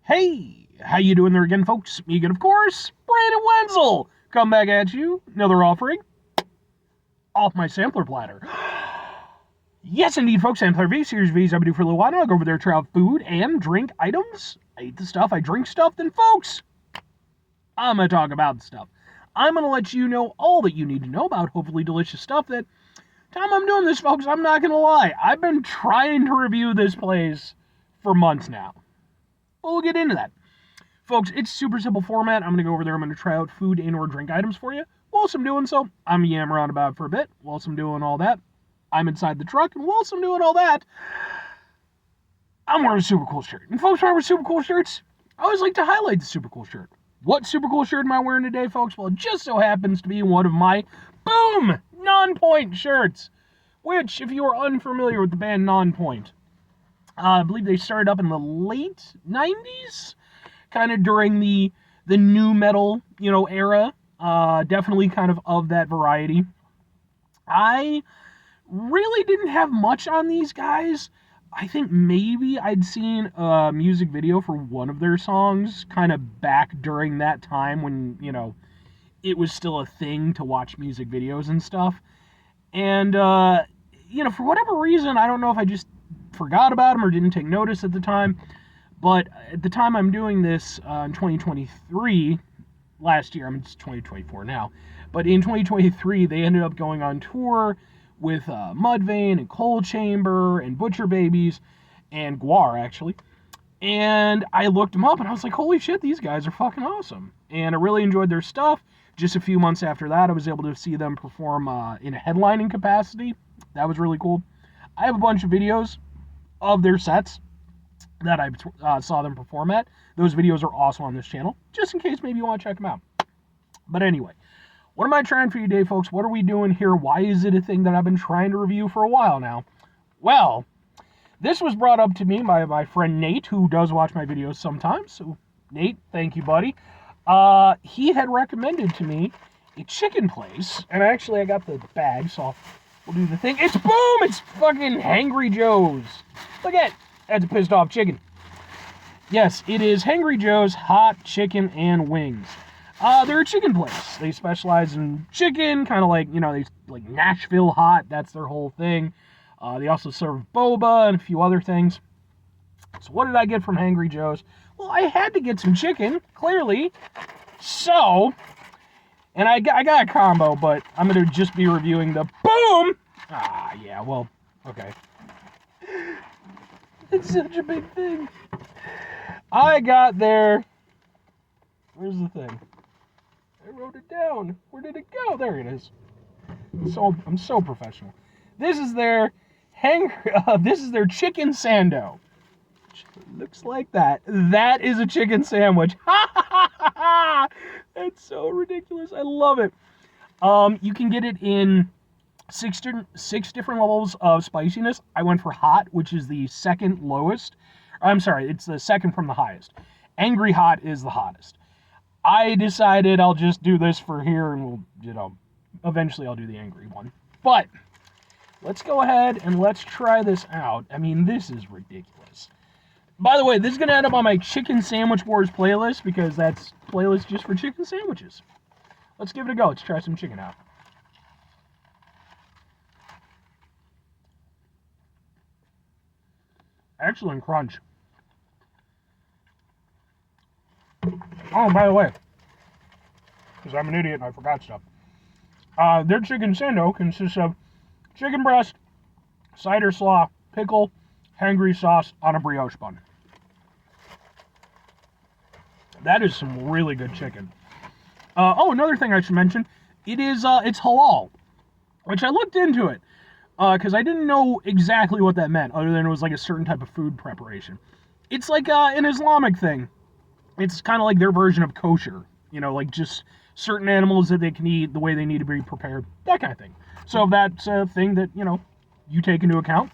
Hey, how you doing there again, folks? Me again, of course, Brandon Wenzel. Come back at you, another offering off my sampler platter. Yes, indeed, folks, Sampler V, Series V's I've been doing for a little while now. I go over there, try out food and drink items. I eat the stuff, I drink stuff, then, folks, I'm going to talk about the stuff. I'm going to let you know all that you need to know about hopefully delicious stuff that, time I'm doing this, folks, I'm not going to lie. I've been trying to review this place for months now. But we'll get into that. Folks, it's super simple format. I'm going to go over there. I'm going to try out food and or drink items for you. Whilst I'm doing so, I'm yammering on about it for a bit. Whilst I'm doing all that, I'm inside the truck. And whilst I'm doing all that, I'm wearing a super cool shirt. And folks, when I wear super cool shirts, I always like to highlight the super cool shirt. What super cool shirt am I wearing today, folks? Well, it just so happens to be one of my, boom, Non-Point shirts. Which, if you are unfamiliar with the band Non-Point, I believe they started up in the late 90s? Kind of during the new metal, era. Definitely kind of that variety. I really didn't have much on these guys. I think maybe I'd seen a music video for one of their songs kind of back during that time when, it was still a thing to watch music videos and stuff. And, for whatever reason, I don't know if I just forgot about them or didn't take notice at the time. But at the time I'm doing this in 2023, last year, it's 2024 now, but in 2023 they ended up going on tour with Mudvayne and Coal Chamber and Butcher Babies and Guar, actually. And I looked them up and I was like, holy shit, these guys are fucking awesome. And I really enjoyed their stuff. Just a few months after that, I was able to see them perform in a headlining capacity. That was really cool. I have a bunch of videos of their sets that I saw them perform at. Those videos are also on this channel, just in case maybe you want to check them out. But anyway, what am I trying for you today, folks? What are we doing here? Why is it a thing that I've been trying to review for a while now? Well, this was brought up to me by my friend Nate, who does watch my videos sometimes. So, Nate, thank you, buddy. He had recommended to me a chicken place, and I got the bag, so we'll do the thing. It's boom! It's fucking Hangry Joe's. Look at it. That's a pissed off chicken. Yes, it is Hangry Joe's Hot Chicken and Wings. They're a chicken place. They specialize in chicken, kind of like, they like Nashville hot. That's their whole thing. They also serve boba and a few other things. So what did I get from Hangry Joe's? Well, I had to get some chicken, clearly. So, and I got a combo, but I'm going to just be reviewing the boom. Yeah, well, okay. It's such a big thing. I got there. Where's the thing? I wrote it down. Where did it go? There it is. I'm so professional. This is their this is their chicken Sando. Looks like that. That is a chicken sandwich. Ha ha ha ha! That's so ridiculous. I love it. You can get it in six different levels of spiciness. I went for hot, which is the second lowest. I'm sorry, it's the second from the highest. Angry hot is the hottest. I decided I'll just do this for here and we'll, eventually I'll do the angry one. But let's go ahead and let's try this out. I mean, this is ridiculous. By the way, this is going to end up on my Chicken Sandwich Wars playlist because that's playlist just for chicken sandwiches. Let's give it a go. Let's try some chicken out. Excellent crunch. Oh, by the way, because I'm an idiot and I forgot stuff. Their chicken sando consists of chicken breast, cider slaw, pickle, Hangry sauce on a brioche bun. That is some really good chicken. Another thing I should mention, it's halal, which I looked into it. Because I didn't know exactly what that meant, other than it was like a certain type of food preparation. It's like an Islamic thing. It's kind of like their version of kosher. Like just certain animals that they can eat the way they need to be prepared. That kind of thing. So if that's a thing that, you take into account,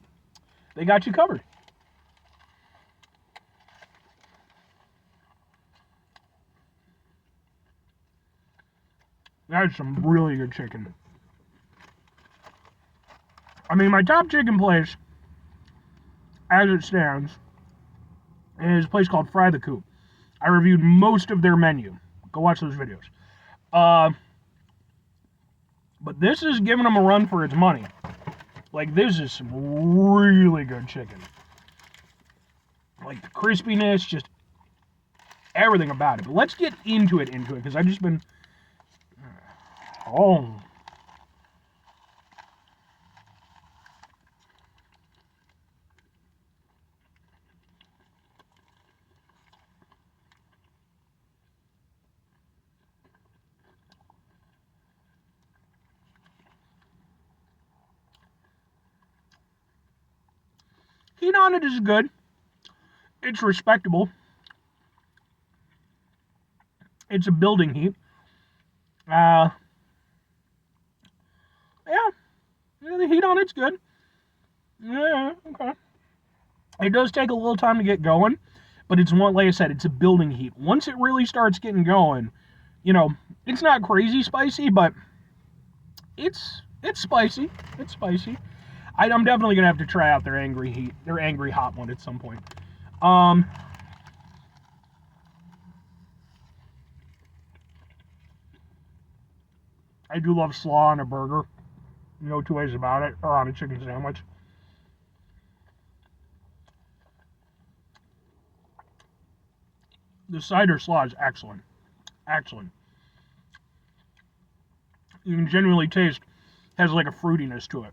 they got you covered. That's some really good chicken. I mean, my top chicken place, as it stands, is a place called Fry the Coop. I reviewed most of their menu. Go watch those videos. But this is giving them a run for its money. Like, this is some really good chicken. Like, the crispiness, just everything about it. But let's get into it, because I've just been... Oh... Heat on it is good. It's respectable. It's a building heat. Yeah, the heat on it's good. Yeah, okay. It does take a little time to get going, but it's one, like I said, it's a building heat. Once it really starts getting going, it's not crazy spicy, but it's spicy. It's spicy. I'm definitely gonna have to try out their Angry hot one at some point. I do love slaw on a burger. No two ways about it, or on a chicken sandwich. The cider slaw is excellent. Excellent. You can genuinely taste, has like a fruitiness to it.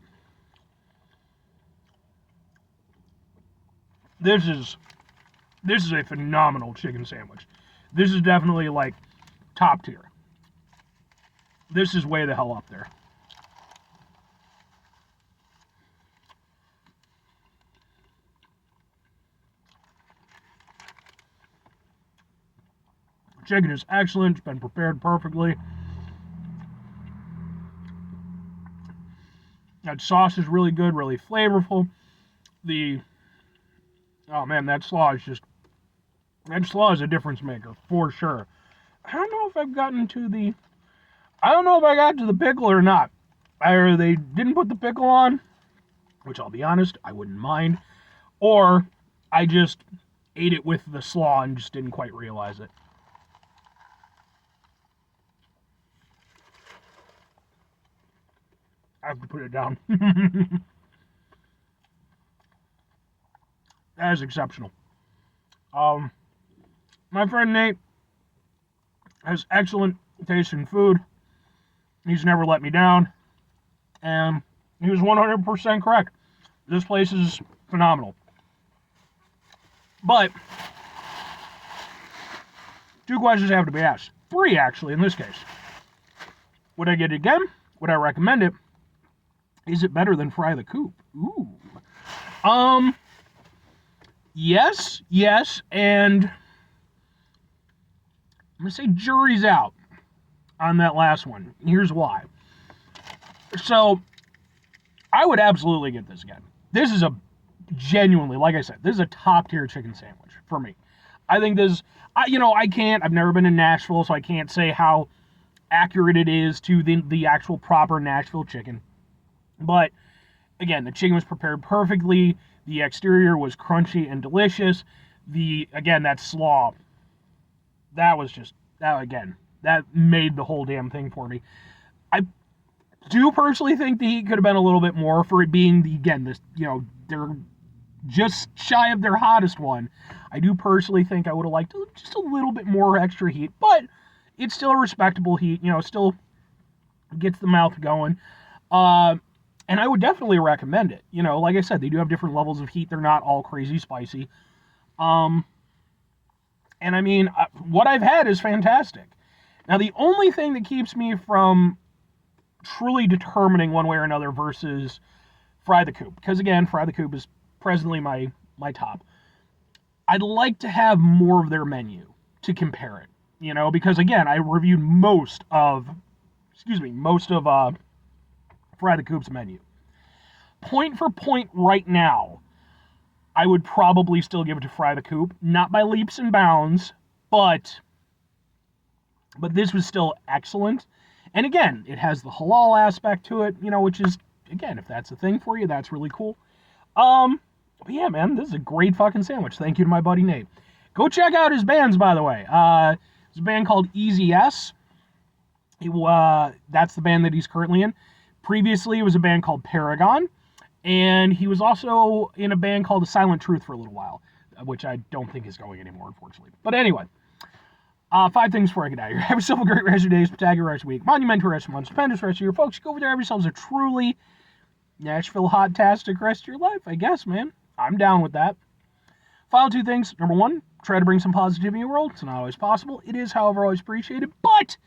This is a phenomenal chicken sandwich. This is definitely like top tier. This is way the hell up there. Chicken is excellent. It's been prepared perfectly. That sauce is really good, really flavorful. Oh man, that slaw is a difference maker, for sure. I don't know if I got to the pickle or not. Either they didn't put the pickle on, which I'll be honest, I wouldn't mind, or I just ate it with the slaw and just didn't quite realize it. I have to put it down. That is exceptional. My friend Nate has excellent taste in food. He's never let me down. And he was 100% correct. This place is phenomenal. But 2 questions have to be asked. 3, actually, in this case. Would I get it again? Would I recommend it? Is it better than Fry the Coop? Ooh. Yes, and I'm going to say jury's out on that last one. Here's why. So, I would absolutely get this again. This is genuinely, like I said, this is a top-tier chicken sandwich for me. I think I've never been in Nashville, so I can't say how accurate it is to the actual proper Nashville chicken. But, again, the chicken was prepared perfectly. The exterior was crunchy and delicious. That slaw, that made the whole damn thing for me. I do personally think the heat could have been a little bit more for it being they're just shy of their hottest one. I do personally think I would have liked just a little bit more extra heat, but it's still a respectable heat, still gets the mouth going. And I would definitely recommend it. Like I said, they do have different levels of heat. They're not all crazy spicy. And I mean, what I've had is fantastic. Now, the only thing that keeps me from truly determining one way or another versus Fry the Coop, because again, Fry the Coop is presently my top. I'd like to have more of their menu to compare it. Because again, I reviewed most of Fry the Coop's menu. Point for point right now, I would probably still give it to Fry the Coop. Not by leaps and bounds, but this was still excellent. And again, it has the halal aspect to it, which is, again, if that's a thing for you, that's really cool. But yeah, man, this is a great fucking sandwich. Thank you to my buddy Nate. Go check out his bands, by the way. There's a band called Easy S. That's the band that he's currently in. Previously, it was a band called Paragon. And he was also in a band called The Silent Truth for a little while, which I don't think is going anymore, unfortunately. But anyway, 5 things before I get out of here. Have yourself a great rest of your day, spectacular rest of your week, monumental rest of your month, stupendous rest of your folks. Go over there, have yourselves a truly Nashville hot-tastic rest of your life, I guess, man. I'm down with that. Final 2 things. Number 1, try to bring some positivity in your world. It's not always possible. It is, however, always appreciated. But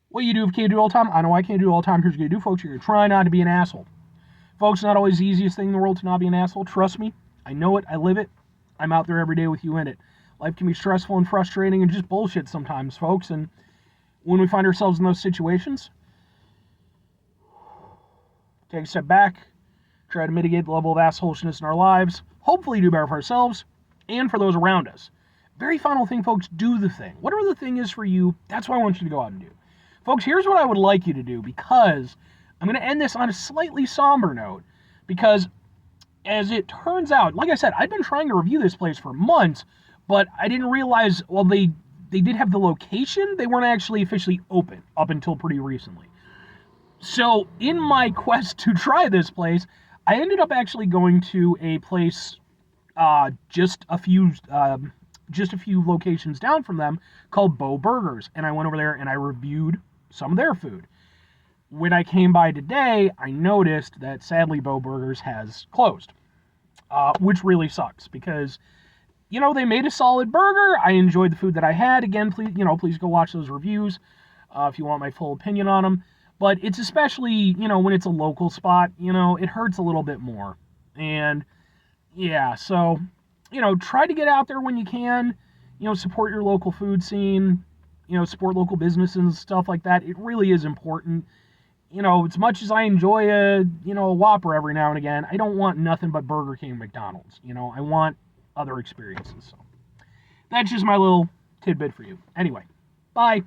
what you do if you can't do it all the time, I know I can't do it all the time. Here's what you do, folks. You're going to try not to be an asshole. Folks, it's not always the easiest thing in the world to not be an asshole. Trust me. I know it. I live it. I'm out there every day with you in it. Life can be stressful and frustrating and just bullshit sometimes, folks. And when we find ourselves in those situations, take a step back, try to mitigate the level of assholishness in our lives, hopefully do better for ourselves and for those around us. Very final thing, folks, do the thing. Whatever the thing is for you, that's what I want you to go out and do. Folks, here's what I would like you to do, because I'm going to end this on a slightly somber note, because as it turns out, like I said, I've been trying to review this place for months, but I didn't realize, well, they did have the location. They weren't actually officially open up until pretty recently. So in my quest to try this place, I ended up actually going to a place just a few locations down from them called Bo Burgers, and I went over there and I reviewed some of their food. When I came by today, I noticed that sadly Bo Burgers has closed, which really sucks because, you know, they made a solid burger. I enjoyed the food that I had. Again, please go watch those reviews if you want my full opinion on them. But it's especially, when it's a local spot, it hurts a little bit more. And yeah, so, try to get out there when you can, support your local food scene, support local businesses and stuff like that. It really is important. As much as I enjoy a Whopper every now and again, I don't want nothing but Burger King and McDonald's. I want other experiences. So that's just my little tidbit for you. Anyway, bye.